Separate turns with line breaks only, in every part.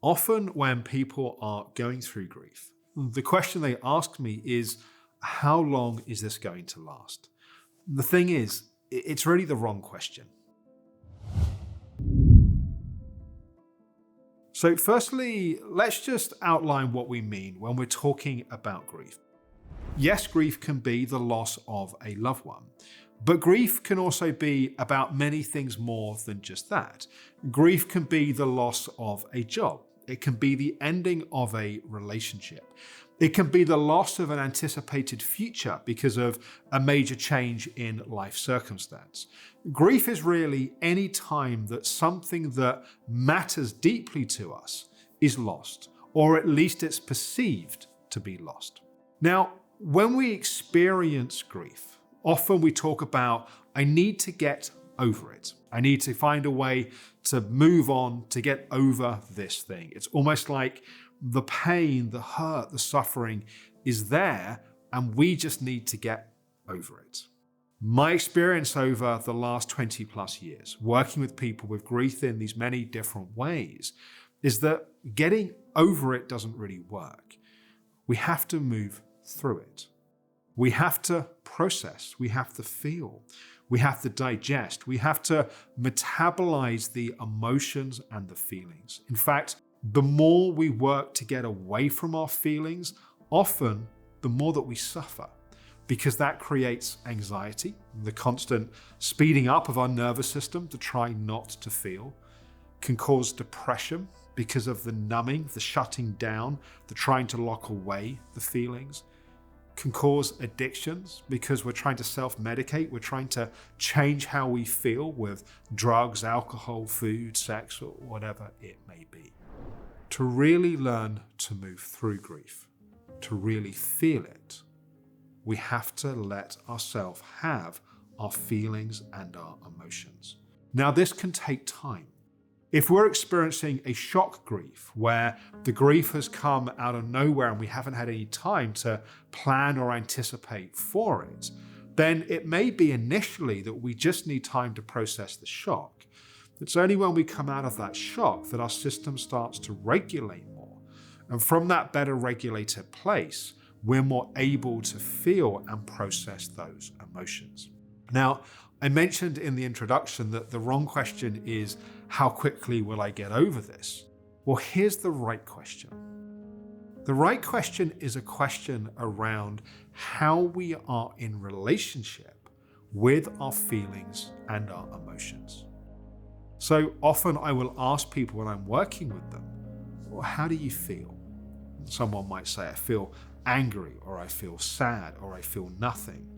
Often when people are going through grief, the question they ask me is, how long is this going to last? The thing is, it's really the wrong question. So firstly, let's just outline what we mean when we're talking about grief. Yes, grief can be the loss of a loved one, but grief can also be about many things more than just that. Grief can be the loss of a job. It can be the ending of a relationship. It can be the loss of an anticipated future because of a major change in life circumstance. Grief is really any time that something that matters deeply to us is lost, or at least it's perceived to be lost. Now, when we experience grief, often we talk about, I need to get over it. I need to find a way to move on, to get over this thing. It's almost like the pain, the hurt, the suffering is there, and we just need to get over it. My experience over the last 20 plus years, working with people with grief in these many different ways, is that getting over it doesn't really work. We have to move through it. We have to process, we have to feel, we have to digest, we have to metabolize the emotions and the feelings. In fact, the more we work to get away from our feelings, often the more that we suffer, because that creates anxiety, the constant speeding up of our nervous system to try not to feel, can cause depression because of the numbing, the shutting down, the trying to lock away the feelings, can cause addictions because we're trying to self-medicate, we're trying to change how we feel with drugs, alcohol, food, sex, or whatever it may be. To really learn to move through grief, to really feel it, we have to let ourselves have our feelings and our emotions. Now, this can take time. If we're experiencing a shock grief where the grief has come out of nowhere and we haven't had any time to plan or anticipate for it, then it may be initially that we just need time to process the shock. It's only when we come out of that shock that our system starts to regulate more. And from that better regulated place, we're more able to feel and process those emotions. Now, I mentioned in the introduction that the wrong question is, how quickly will I get over this? Well, here's the right question. The right question is a question around how we are in relationship with our feelings and our emotions. So often I will ask people when I'm working with them, well, how do you feel? Someone might say, I feel angry, or I feel sad, or I feel nothing.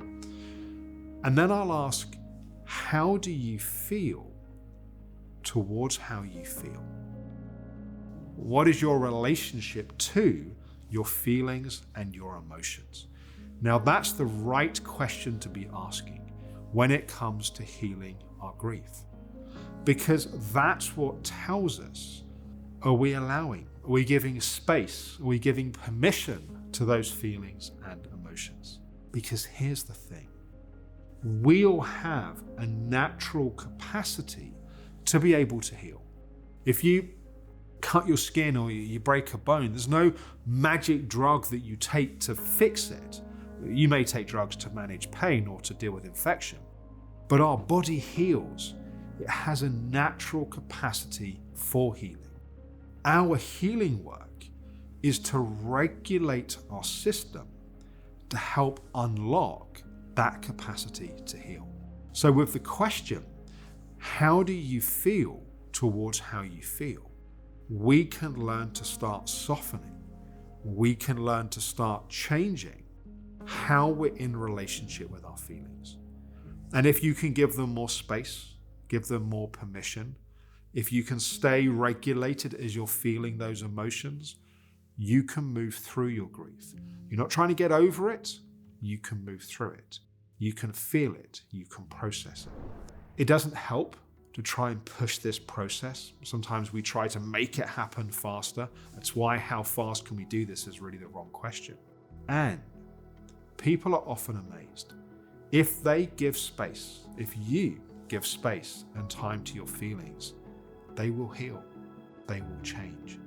And then I'll ask, how do you feel towards how you feel? What is your relationship to your feelings and your emotions? Now, that's the right question to be asking when it comes to healing our grief, because that's what tells us, are we allowing, are we giving space, are we giving permission to those feelings and emotions? Because here's the thing, we all have a natural capacity to be able to heal. If you cut your skin or you break a bone, there's no magic drug that you take to fix it. You may take drugs to manage pain or to deal with infection, but our body heals. It has a natural capacity for healing. Our healing work is to regulate our system to help unlock that capacity to heal. So with the question, how do you feel towards how you feel? We can learn to start softening. We can learn to start changing how we're in relationship with our feelings. And if you can give them more space, give them more permission, if you can stay regulated as you're feeling those emotions, you can move through your grief. You're not trying to get over it, you can move through it. You can feel it, you can process it. It doesn't help to try and push this process. Sometimes we try to make it happen faster. That's why how fast can we do this is really the wrong question. And people are often amazed. If they give space, if you give space and time to your feelings, they will heal, they will change.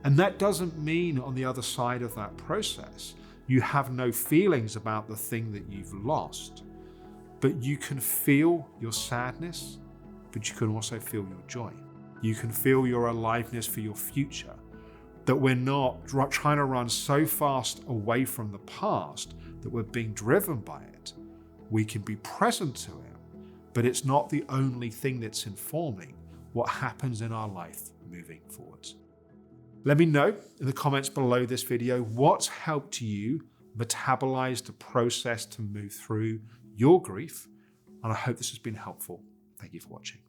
And that doesn't mean on the other side of that process, you have no feelings about the thing that you've lost, but you can feel your sadness, but you can also feel your joy. You can feel your aliveness for your future, that we're not trying to run so fast away from the past that we're being driven by it. We can be present to it, but it's not the only thing that's informing what happens in our life moving forwards. Let me know in the comments below this video what's helped you metabolize the process to move through your grief, and I hope this has been helpful. Thank you for watching.